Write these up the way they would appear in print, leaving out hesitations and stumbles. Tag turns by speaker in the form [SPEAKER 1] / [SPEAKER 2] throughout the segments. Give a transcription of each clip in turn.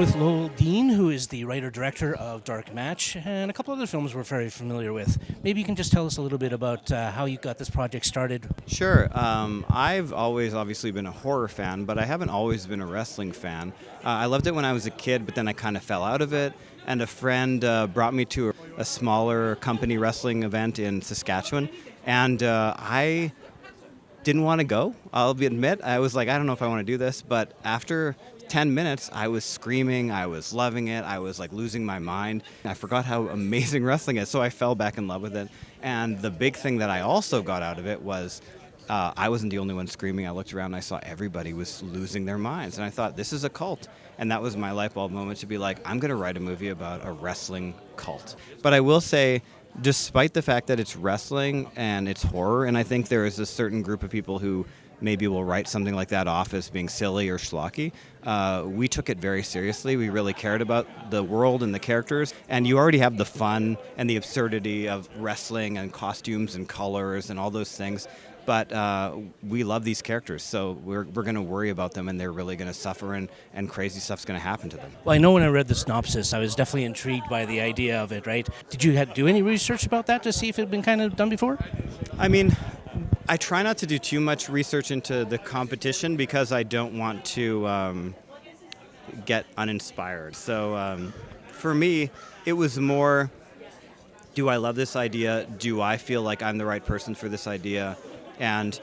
[SPEAKER 1] with Lowell Dean, who is the writer-director of Dark Match, and a couple other films we're very familiar with. Maybe you can just tell us a little bit about how you got this project started.
[SPEAKER 2] Sure. I've always obviously been a horror fan, but I haven't always been a wrestling fan. I loved it when I was a kid, but then I kind of fell out of it. And a friend brought me to a smaller company wrestling event in Saskatchewan, and I didn't want to go. I'll admit, I was like, I don't know if I want to do this, but after 10 minutes, I was screaming, I was loving it, I was like losing my mind. I forgot how amazing wrestling is, so I fell back in love with it. And the big thing that I also got out of it was I wasn't the only one screaming. I looked around and I saw everybody was losing their minds. And I thought, this is a cult. And that was my light bulb moment to be like, I'm going to write a movie about a wrestling cult. But I will say, despite the fact that it's wrestling and it's horror, and I think there is a certain group of people who maybe will write something like that off as being silly or schlocky, we took it very seriously. We really cared about the world and the characters, and you already have the fun and the absurdity of wrestling and costumes and colors and all those things. But we love these characters, so we're going to worry about them, and they're really going to suffer, and crazy stuff's going to happen to them.
[SPEAKER 1] Well, I know when I read the synopsis, I was definitely intrigued by the idea of it, right? Did you do any research about that to see if it had been kind of done before?
[SPEAKER 2] I mean, I try not to do too much research into the competition because I don't want to get uninspired. So for me, it was more, do I love this idea? Do I feel like I'm the right person for this idea? And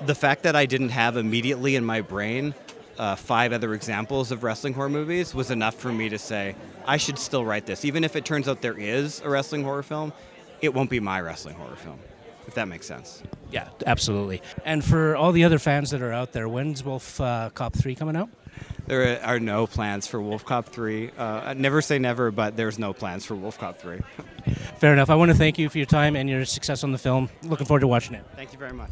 [SPEAKER 2] the fact that I didn't have immediately in my brain 5 other examples of wrestling horror movies was enough for me to say, I should still write this. Even if it turns out there is a wrestling horror film, it won't be my wrestling horror film, if that makes sense.
[SPEAKER 1] Yeah, absolutely. And for all the other fans that are out there, when's Wolfcop 3 coming out?
[SPEAKER 2] There are no plans for Wolfcop 3. Never say never, but there's no plans for Wolfcop 3.
[SPEAKER 1] Fair enough. I want to thank you for your time and your success on the film. Looking forward to watching it.
[SPEAKER 2] Thank you very much.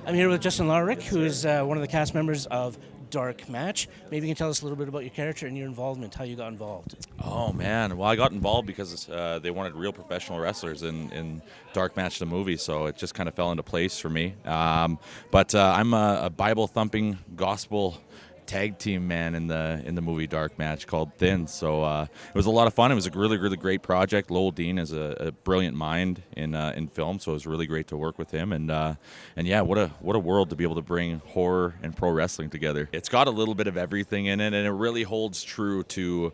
[SPEAKER 1] I'm here with Justin Lawrick, who is one of the cast members of Dark Match. Maybe you can tell us a little bit about your character and your involvement, how you got involved.
[SPEAKER 3] Oh, man. Well, I got involved because they wanted real professional wrestlers in Dark Match, the movie, so it just kind of fell into place for me. But I'm a Bible-thumping gospel tag team man in the movie Dark Match called Thin. So it was a lot of fun. It was a really, really great project. Lowell Dean is a brilliant mind in film, so it was really great to work with him. And yeah, what a world to be able to bring horror and pro wrestling together. It's got a little bit of everything in it, and it really holds true to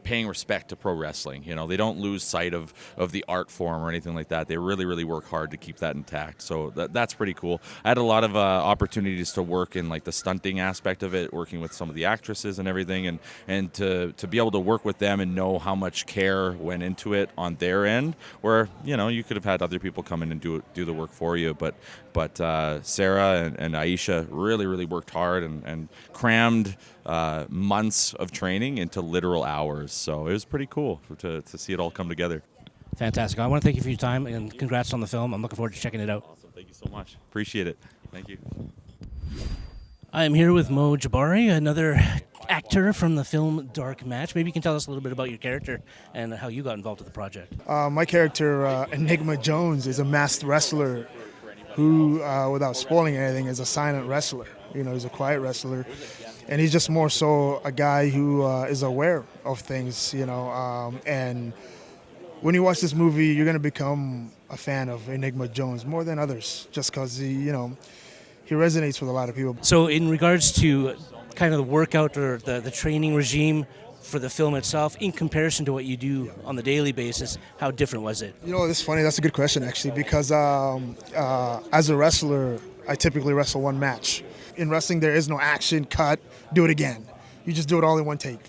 [SPEAKER 3] paying respect to pro wrestling. They don't lose sight of the art form or anything like that. They really, really work hard to keep that intact. So that's pretty cool. I had a lot of opportunities to work in like the stunting aspect of it, working with some of the actresses and everything, and to be able to work with them and know how much care went into it on their end, where you could have had other people come in and do the work for you, but Sarah and Aisha really, really worked hard and crammed months of training into literal hours. So it was pretty cool to see it all come together.
[SPEAKER 1] Fantastic. I want to thank you for your time, and congrats on the film. I'm looking forward to checking it out.
[SPEAKER 3] Awesome. Thank you so much. Appreciate it. Thank you.
[SPEAKER 1] I'm here with Jabari, another actor from the film Dark Match. Maybe you can tell us a little bit about your character and how you got involved with the project.
[SPEAKER 4] My character, Enigma Jones, is a masked wrestler who, without spoiling anything, is a silent wrestler. He's a quiet wrestler. And he's just more so a guy who is aware of things, and when you watch this movie, you're going to become a fan of Enigma Jones more than others, just because he resonates with a lot of people.
[SPEAKER 1] So in regards to kind of the workout or the training regime for the film itself, in comparison to what you do on the daily basis, how different was it?
[SPEAKER 4] It's funny. That's a good question, actually, because as a wrestler, I typically wrestle one match. In wrestling, there is no action, cut, do it again. You just do it all in one take.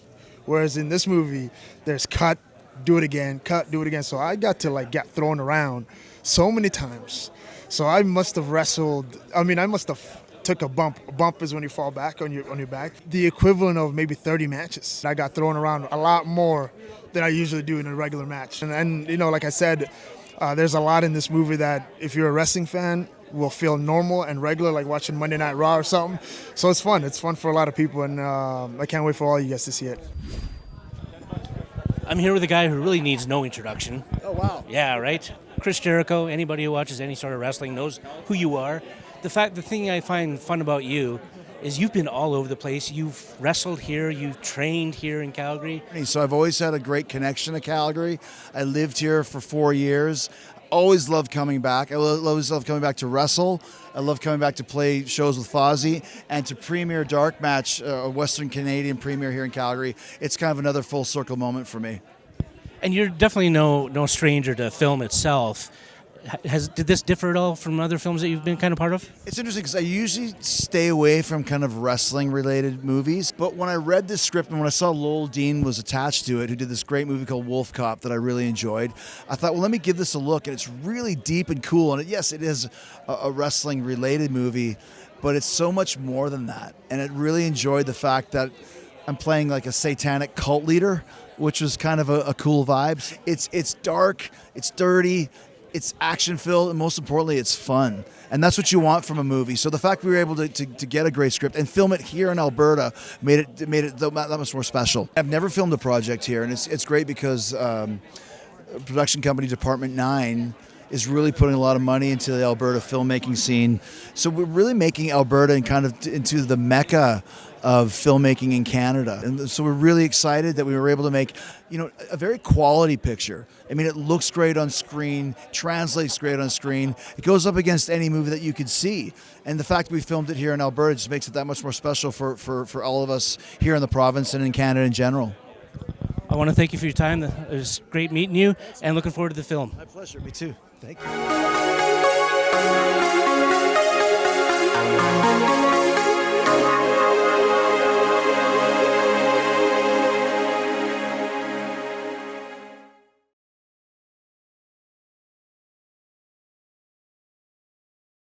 [SPEAKER 4] Whereas in this movie, there's cut, do it again, cut, do it again. So I got to get thrown around so many times. So I must have wrestled, I must have took a bump. A bump is when you fall back on your back. The equivalent of maybe 30 matches. I got thrown around a lot more than I usually do in a regular match. And like I said, there's a lot in this movie that if you're a wrestling fan, will feel normal and regular, like watching Monday Night Raw or something. So it's fun. It's fun for a lot of people, and I can't wait for all you guys to see it.
[SPEAKER 1] I'm here with a guy who really needs no introduction.
[SPEAKER 4] Oh, wow.
[SPEAKER 1] Yeah, right? Chris Jericho. Anybody who watches any sort of wrestling knows who you are. The thing I find fun about you is you've been all over the place. You've wrestled here, you've trained here in Calgary.
[SPEAKER 5] So I've always had a great connection to Calgary. I lived here for 4 years. Always loved coming back. I always love coming back to wrestle. I love coming back to play shows with Fozzy and to premiere Dark Match, a Western Canadian premiere here in Calgary. It's kind of another full circle moment for me.
[SPEAKER 1] And you're definitely no stranger to film itself. Did this differ at all from other films that you've been kind of part of?
[SPEAKER 5] It's interesting because I usually stay away from kind of wrestling-related movies, but when I read this script and when I saw Lowell Dean was attached to it, who did this great movie called Wolfcop that I really enjoyed, I thought, well, let me give this a look, and it's really deep and cool, and yes, it is a wrestling-related movie, but it's so much more than that, and I really enjoyed the fact that I'm playing like a satanic cult leader, which was kind of a cool vibe. It's dark, it's dirty, it's action-filled, and most importantly, it's fun. And that's what you want from a movie. So the fact we were able to get a great script and film it here in Alberta made it that much more special. I've never filmed a project here, and it's great because production company Department 9 is really putting a lot of money into the Alberta filmmaking scene. So we're really making Alberta into the mecca of filmmaking in Canada. And so we're really excited that we were able to make, a very quality picture. I mean, it looks great on screen, translates great on screen. It goes up against any movie that you could see. And the fact we filmed it here in Alberta just makes it that much more special for all of us here in the province and in Canada in general.
[SPEAKER 1] I want to thank you for your time. It was great meeting you and looking forward to the film.
[SPEAKER 5] My pleasure. Me too. Thank you.